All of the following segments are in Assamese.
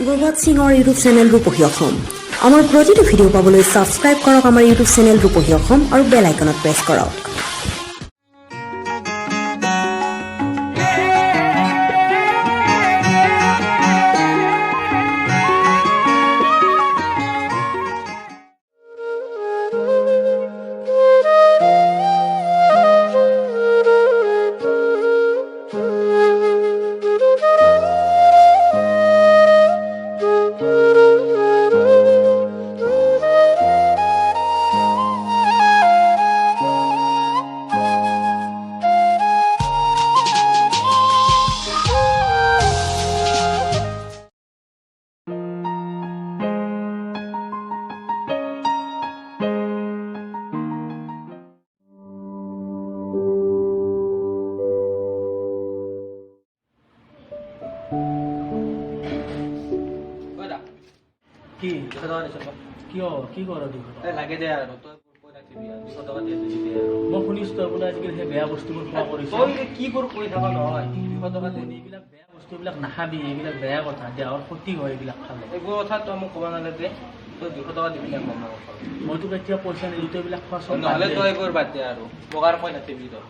Gurbat Singhor YouTube channel Rupohi Osom. Amar project video পাবলৈ subscribe কৰক আমাৰ YouTube channel Rupohi Osom আৰু bell icon press কৰক। কি কি কৰ লাগে দে আৰু তই কৈ থাকিবি আৰু 200 টকা দিয়ে দিবি আৰু মই শুনিছোঁ তই বোলে আজিকালি সেই বেয়া বস্তুবোৰ খোৱা কৰিছ তই কি কৰ কৈ থাকা নহয় 200 টকা দিয়ে এইবিলাক বেয়া বস্তুবিলাক নাখাবি এইবিলাক বেয়া কথা দেহৰ ক্ষতি হয় এইবিলাক খালে এইবোৰ কথা তই মোক ক'ব নালাগে তই 200 টকা দিবি নে কম মইতো কেতিয়া পইচা নিদিওঁ এইবিলাক খোৱা চব নহ'লে তই এইবোৰ বাদ দে আৰু বগাৰ কৈ নাথাকিবি তই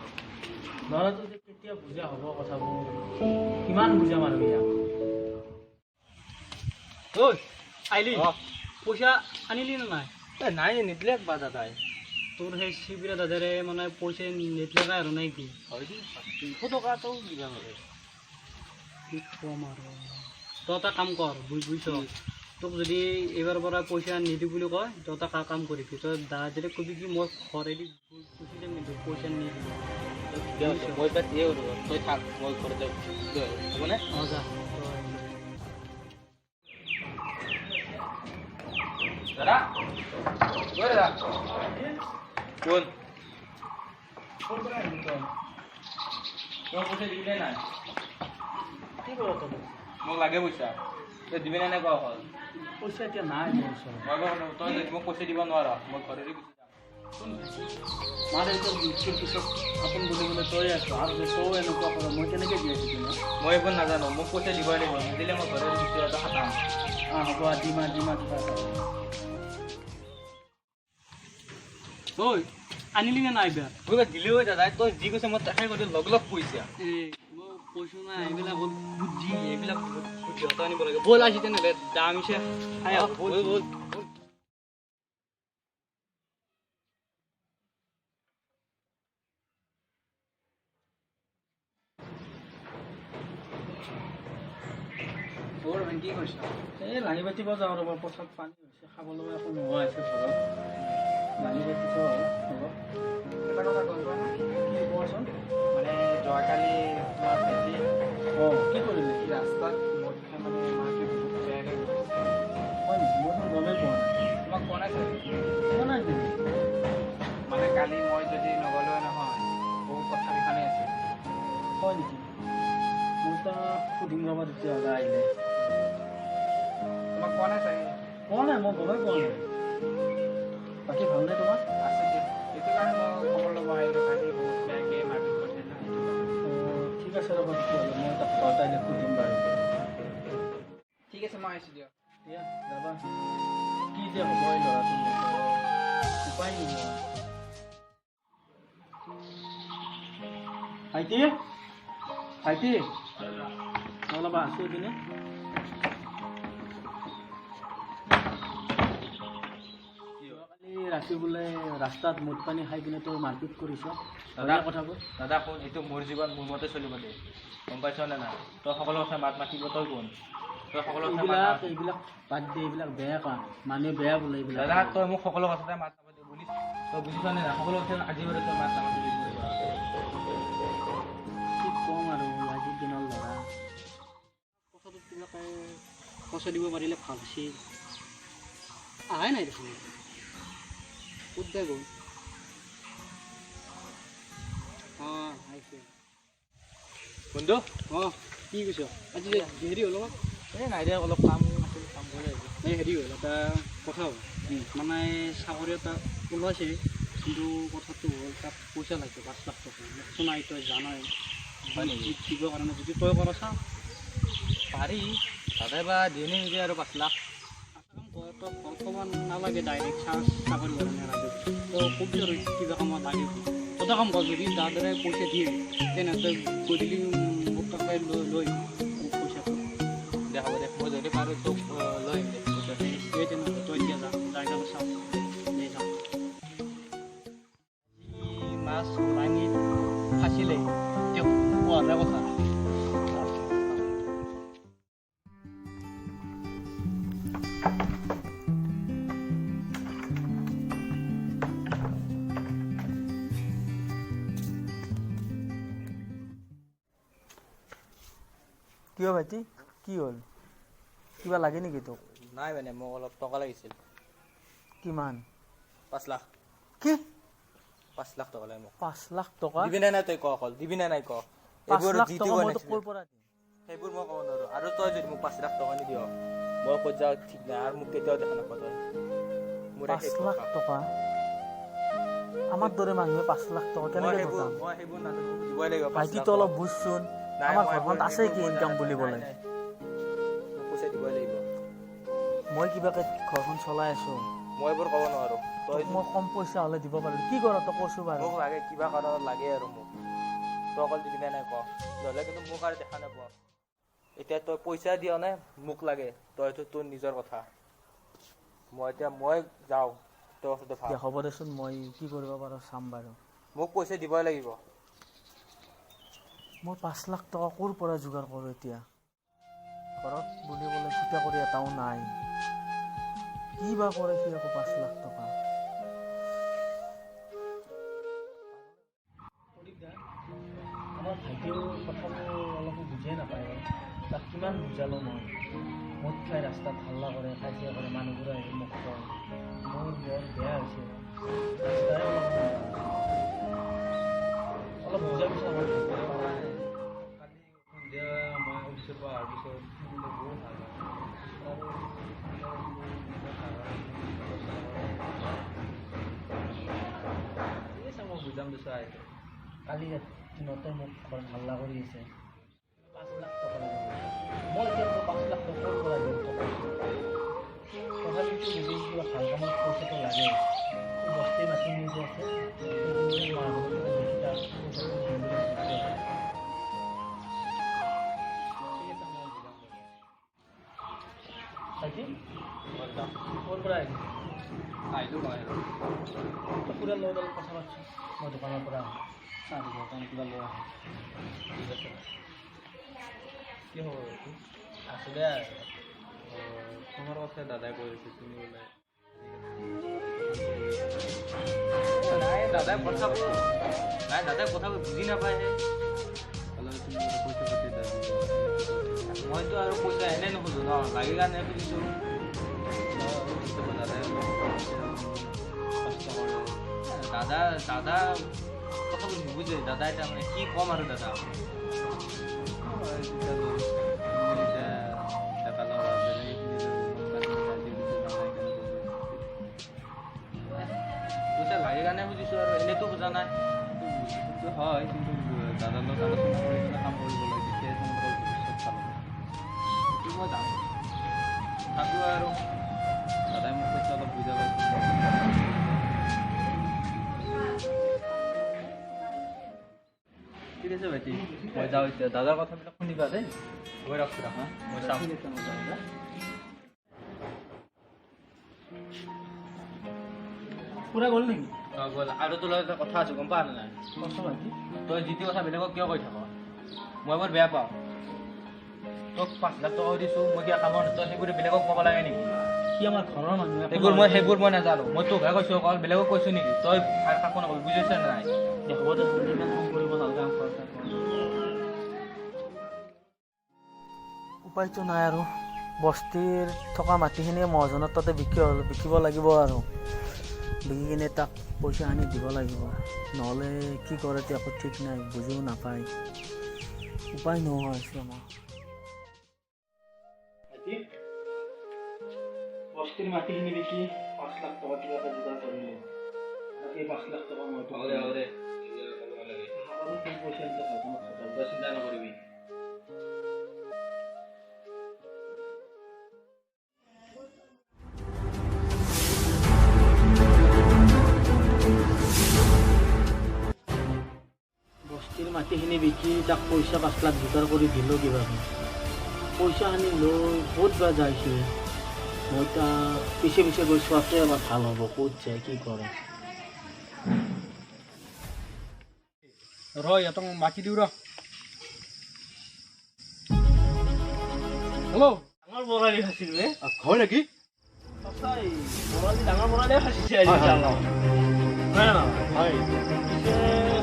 নহ'লে তই কেতিয়া বুজা হ'ব কথাবোৰ কিমান বুজা মানুহ ইয়াক ঐ আইলি পইচা আনিলি নে নাই নাই নিদিলে বা দাদাই তোৰ সেই শিবিৰা দাদাৰে মানে পইচা নিদিলে আৰু নাই কি 200 টকাটো দিবা লাগে কি কম আৰু তই এটা কাম কৰ বুজিছ তোক যদি এইবাৰ পৰা পইচা নিদিওঁ বুলি কয় তই এটা কাম কৰিবি তই দাদাৰে কবি কি মই ঘৰেদি গুচি যাম নিদিওঁ পইচা নিদিওঁ মই তাত দিয়ে তই থাক মই ঘৰতে হ'বনে অঁ যা দাদা ঐ দাদা কোন পইচা দিবি নাই কি কৰ তই মোক লাগে পইচা তই দিবি নাই কোৱা হ'ল পইচা এতিয়া নাই মোৰ ওচৰত তই মোক পইচা দিব নোৱাৰ মই ঘৰেদি গুচি যাম মা দেউতাৰ মৃত্যুৰ পিছত আপোন বুলিবলৈ তই আছ আৰু তই এনেকুৱা কৰ মই কেনেকৈ দি আছোঁ তুমি মই এইবোৰ নাজানো মোক পইচা দিবই লাগিব নিদিলে মই ঘৰেদি গুচি এটা খাটাম অঁ হ'ব দিমা কিবা ঐ আনিলি নে নাই বেয়া বোলে দিলেও দাদা তই যি কৈছে মই তাকে কৰি লগ লগ পইচা এই মই কৈছোঁ নাই এইবিলাক বুদ্ধি এইবিলাক বুদ্ধিহঁত আনিব লাগে ব'ল আজি তেনেহ'লে দাম হৈছে ব'ল ব'ল কি কৈছ এই লাঙি পাতিব যাওঁ ৰ'ব পথাৰত পানী হৈছে খাবলৈ একো নোহোৱা হৈছে ঘৰত লাঙি পাতিব হ'ব এটা কথা গম পোৱা নাই কি কোৱাচোন মানে যোৱাকালি তোমাৰ ভাইটি অঁ কি কৰিলে ৰাস্তাত মদ খাই মানে মাকে বহুত বেয়াকৈ হয় নেকি মইতো গমেই পোৱা নাই তোমাক কোৱা নাই চাগে কোৱা নাই নেকি মানে কালি মই যদি নগ'লেও নহয় বহুত কথা বিখানে আছে হয় নেকি মই তাক সুধিম ৰ'বা তেতিয়াহ'লে আহিলে তোমাক কোৱা নাই চাগে কোৱা নাই মই গমেই পোৱা নাই বাকী ভালনে তোমাৰ আছে দিয়া সেইটো কাৰণে মই খবৰ ল'ব আহিলোঁ কালি বহুত বেয়াকৈ মাৰপিট কৰিছে না সেইটো কাৰণে ঠিক আছে ৰ'বা তেতিয়াহ'লে মই তাক ঘৰত আহিলে সুধিম বাৰু ঠিক আছে মই আহিছোঁ দিয়ক দিয়া যাবা কি যে হ'ব এই ল'ৰাটো উপায় নোহোৱা ভাইটি ভাইটি অলপ আছোঁ এইপিনে যোৱাকালি ৰাতি বোলে ৰাস্তাত মদ পানী খাই কিনে তই মাৰপিট কৰিছ দাদা কথাবোৰ দাদা শুন এইটো মোৰ জীৱন মোৰ মতে চলিব দে গম পাইছ নে নাই তই সকলো কথা মাত মাতিব তই কোন তই সকলো কথা এইবিলাক বাদ দে এইবিলাক বেয়া কাম মানুহে বেয়া বোলে এইবিলাক দাদা তই মোক সকলো কথাতে মাত নামাতি বুলিছ তই বুজিছ নে নাই সকলো কথা আজি বাৰু তই মাত নামাতিবি কি ক'ম আৰু আজিৰ দিনৰ ল'ৰা কথাটোত কিবাকে পইচা দিব পাৰিলে ভাল আছিল আহাই নাই দেখোন ক'ত যায় গ'ল অঁ আহিছে বন্ধু অঁ কি কৈছ আজি হেৰি হ'ল অলপ এই নাই দে অলপ কাম আছিল কাম কৰি আহিছোঁ এই হেৰি হ'ল এটা কথা হ'ল মানে চাকৰি এটা ওলাইছে কিন্তু কথাটো হ'ল তাত পইচা লাগে 5 লাখ টকা শুনাই তই জানাই হয় নেকি দিবৰ কাৰণে যদি তই কৰা চা পাৰি দাদাই বা দিয়ে নিদিয়ে আৰু 5 লাখ কাম কৰ তই ফোন ক'ব নালাগে ডাইৰেক্ট চাকৰি কৰা নালাগে তই কবি আৰু কিবা কামত লাগে তই কাম কৰ যদি দাদাৰে পইচা দিয়ে তেনে তই গধূলি মোক তাকে লৈ মোক পইচাটো দে হ'ব দে মই যদি পাৰোঁ তোক লৈ আহিম দে পইচা দিয়ে তেনেহ'লে তই এতিয়া যা জায়গাটো চাওঁ লৈ যাওঁ মাছ লাঙিত ফাঁচিলে এতিয়া পোৱাৰে কথা কিয় ভাইটি কি হ'ল কিবা লাগে নেকি তোক নাই মানে মোক অলপ টকা লাগিছিল কিমান 5 লাখ কি 5 লাখ টকা লাগে মোক 5 লাখ টকা দিবি নে নাই তই ক অকল দিবি নে নাই ক 5 লাখ জিতু টকা মই তোক বনাইছিলে। ক'ৰ পৰা দিম সেইবোৰ মই ক'ব নোৱাৰোঁ আৰু তই যদি মোক 5 লাখ টকা নিদিয় মই ক'ত যাওঁ ঠিক নাই আৰু মোক কেতিয়াও দেখা নাপাওঁ তই মোৰ 5 লাখ টকা আমাৰ দৰে মানুহে 5 লাখ টকা কেনেকৈ গোটাম মই সেইবোৰ নাজানো দিবই লাগিব 5 ভাইটি লাখ তো অলপ বুজচোন নাই, আমাৰ মই ঘৰখনত আছে কি সেইবোৰ ইনকাম নাই, বুলিবলৈ নাই, নাই। মোক পইচা দিবই লাগিব মই কিবাকে ঘৰখন চলাই আছো মই এইবোৰ ক'ব নোৱাৰোঁ তই তোক মই কম পইচা হ'লে দিব পাৰো কি কৰ তই কৈছো বাৰু মোক লাগে কিবা কাৰণত লাগে আৰু মোক তই অকল দিবি নে নাই ক নহ'লে কিন্তু মোক আৰু দেখা নাপাওঁ এতিয়া তই পইচা দিয় নে মোক লাগে তইতো তোৰ নিজৰ কথা মই যাওঁ তোৰ কথাটো ভাল হ'ব দেচোন মই কি কৰিব পাৰো চাম বাৰু মোক পইচা দিবই লাগিব মই 5 লাখ টকা ক'ৰ পৰা যোগাৰ কৰোঁ এতিয়া ঘৰত বুলিবলৈ চিন্তা কৰি এটাও নাই কি বা কৰে সি আকৌ 5 লাখ টকা আমাৰ ভাইটিৰ কথাবোৰ অলপ বুজিয়ে নাপায় তাক কিমান বুজালো মই মদ খাই ৰাস্তাত হাল্লা কৰে কাজিয়া কৰে মানুহবোৰে আহি মোক কয় মোৰ বৰ বেয়া হৈছে ৰাস্তাই অলপ বুজা পিছা মই সন্ধিয়া মই অফিচৰ পৰা অহাৰ পিছত বহুত মই বুজাম চাই কালি দিনতে মোক ঘৰত হাল্লা কৰি আছে 5 লাখ টকা লাগে মই এতিয়া 5 লাখ টকাৰ পৰা দিম তথাপিতো যদি কিবা ভাল কামত পইচাটো লাগে বস্তি মাতি নি যে আছে ক'ৰ পৰা আহিলোঁ মই পুৰা লৈ গ'ল কথা পাতিছোঁ মই দোকানৰ পৰা চাহ দিব কাৰণে কিবা লৈ আহোঁ ঠিক আছে কি হ'ব আছিলে তোমাৰ কথা দাদাই কৈ আছে তুমি বোলে নাই দাদাই কথাবোৰ বুজি নাপায়হে পইচা পাতি মইতো আৰু পইচা এনেই নুখোজোঁ ন লাগে কাৰণে খুজিছোঁ দাদাই কষ্ট কৰে দাদা কথাবোৰ নুবুজে দাদাই তাৰমানে কি ক'ম আৰু দাদা পইচা লাগে কাৰণে বুজিছোঁ আৰু এনেইতো বুজা নাই বুজিছোতো হয় কিন্তু দাদাৰ লগত আলোচনা কৰি কিনে কাম কৰিব লাগে তেতিয়াই তোমালোকৰ ভৱিষ্যত ভাল হ'ব সেইটো মই জানো তথাপিও আৰু দাদাই মোক কৈছে অলপ বুজাব ঠিক আছে ভাইটি মই যাওঁ এতিয়া দাদাৰ কথাবিলাক শুনিবা দেই গৈ ৰাখোঁ হা মই চাওঁ পুৰা গ'ল নেকি গ'ল আৰু তোৰ লগত এটা কথা আছে গম পাৱ নে নাই কষ্ট ভাইটি তই যিটো কথা বেলেগক কিয় কৈ থাক মই বৰ বেয়া পাওঁ তোক 5 লাখ টকা দিছোঁ মই কিয় কামৰ তই সেইবোৰ বেলেগক ক'ব লাগে নেকি সি আমাৰ ঘৰৰ মানুহ সেইবোৰ মই নাজানো মই তোকহে কৈছোঁ অকল বেলেগক কৈছোঁ নেকি তই আৰু কাকো নকবি বুজিছ নে নাই হ'ব দে ইমান কাম কৰিব নালাগে উপায়তো নাই আৰু বস্তিৰ থকা মাটিখিনিয়ে মহাজনৰ তাতে বিকিব লাগিব আৰু বিকি কিনে তাক পইচা আনি দিব লাগিব নহ'লে কি কৰে এতিয়া একো ঠিক নাই বুজিও নাপায় উপায় নোহোৱা হৈছে আমাৰ বস্তিৰ মাটিখিনি বিকি 5 লাখ টকা কিবা এটা যোগাৰ কৰিলোঁ এই 5 লাখ টকা মই পইচা চিন্তা নকৰিবি মাটিৰ মাটিখিনি বিকি তাক পইচা 5 লাখ যোগাৰ কৰি দিলোঁ কিবা পইচাখিনি লৈ ক'ত বা যাইছে মই তাক পিছে পিছে গৈ চোৱাটোৱে আমাৰ ভাল হ'ব ক'ত যায় কি কৰে ইহঁতক মাতি দিওঁ হেল্ল' ডাঙৰ বৰালি খাইছিল ৰে হয় নেকি সঁচাই বৰালি ডাঙৰ বৰালিয়ে খাইছে হয় পিছে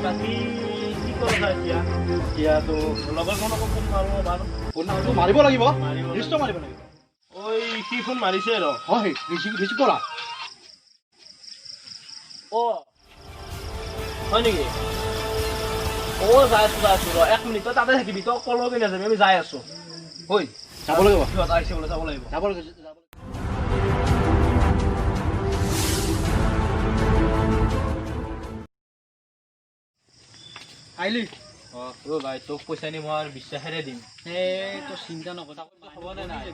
বাকী কি কৰা এতিয়া এতিয়াতো লগৰখনকো ফোন মাৰো বাৰু ফোনটো মাৰিব লাগিব নিশ্চয় মাৰিব লাগিব ঐ কি ফোন মাৰিছে ৰ হয় ৰিচিভ কৰা হয় নেকি যাই আছো ৰ 1 মিনিট তই তাতে থাকিবি তই কলকে নাযাবি আমি যাই আছো হয় যাব লাগিব সিহঁত আহিছে বোলে যাব লাগিব যাব লাগিব আহিলি ভাই তোক পইচা নি মই বিশ্বাসেৰে দিম এই তই চিন্তা নকৰ হ'বনে নাই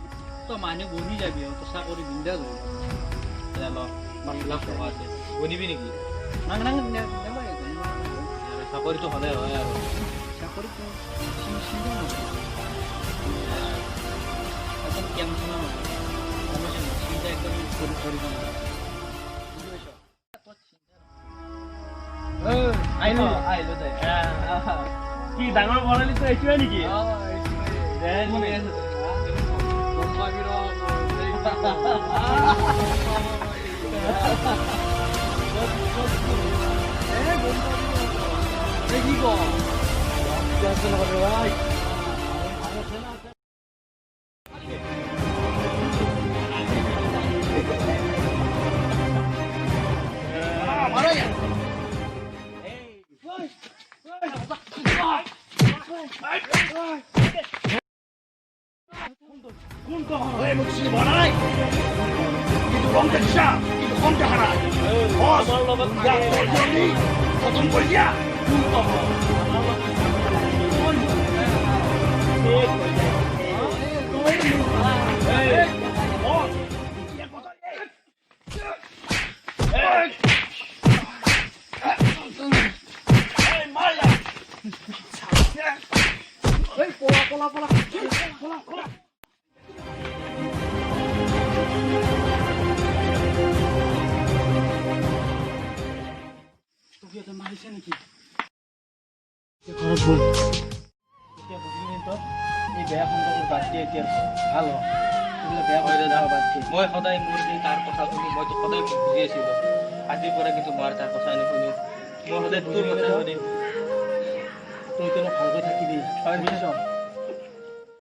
তই মানুহ বহি যাবি তই চাকৰি বিন্দাছ হৈ ল 5 লাখ টকা আছে বনিবি নেকি চাকৰিটো হ'লে হয় আৰু চাকৰিটো চিন্তা নকৰ একদম টেনশ্যন নকৰ চিন্তা একদম কৰিব নালাগে আহিলো দে কি ডাঙৰ বৰালি তই এইটোৱে নেকি কি ক মাৰিছে নেকি ঘৰত গ'ল এতিয়া বুজিলি তই এই বেয়া সম্পৰ্ক বাদ দিয়ে এতিয়া ভাল হ বেয়া হয় দাদা বাদ দিয়ে মই সদায় মোৰ সেই তাৰ কথা শুনি মইতো সদায় বুজি আছিলোঁ আজিৰ পৰা কিন্তু মই তাৰ কথা নুশুনি মই সদায় তোৰ কথা শুনিম তই এতিয়া ভালকৈ থাকিবি হয় বুজিছ